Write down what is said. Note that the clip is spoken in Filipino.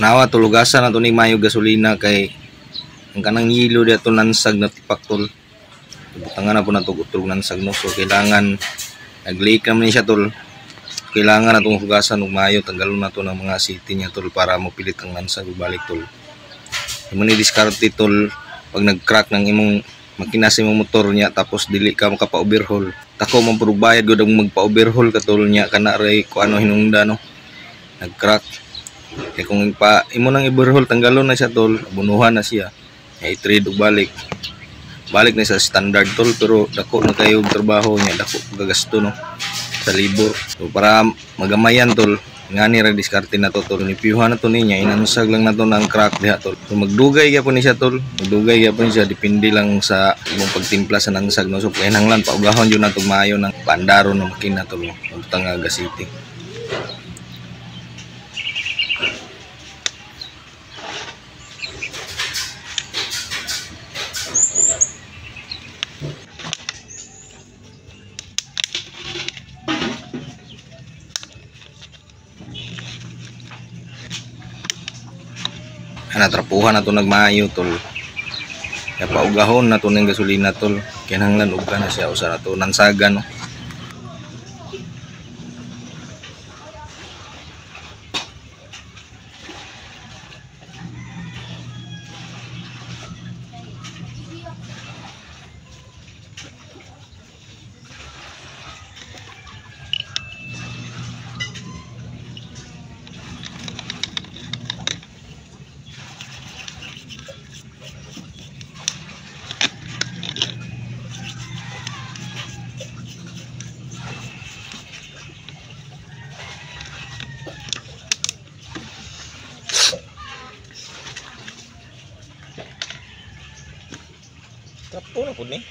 Nawa tulugasan na to ni mayo gasolina kay ang kanang yilo dito nansag na tipak tol. Butangan na po na tugutog nansag no. So kailangan nag-leak naman siya tol. Kailangan na itong hugasan ng mayo, tanggalon na to ng mga city niya tol para mapilit ang nansag balik tol. Imo ni diskarte tol pag nag-crack ng imong makina sa imong motor niya tapos dili ka makapa-overhaul. Tako man pud bayad gud ang magpa-overhaul ka tol niya kana ray ko ano hinungda no. Nag-crack. Kaya kung imo nang i-overhaul tanggalon na siya tol, abunuhan na siya. I-trade og balik. Balik na sa standard tol pero dako na kayo og trabaho niya, dako gagasto no sa libur. So para magamayan tol, ngani ra diskarte na to tol, nipiyuhan na to niya, inansag lang na to ng crack diha tol. So magdugay gyapon ni siya tol, magdugay gyapon siya depende lang sa imong pagtimpla sa nansag no. So kinahanglan paugahon jud na to maayo ng pandaron ng makina tol, utang nga gasiti. Natrapuhan na to nagmaayo tol. Kaya paugahon na to ng gasolina tol. Kinahanglan uga na siya usa na to nansagan no. Trapo na po ni.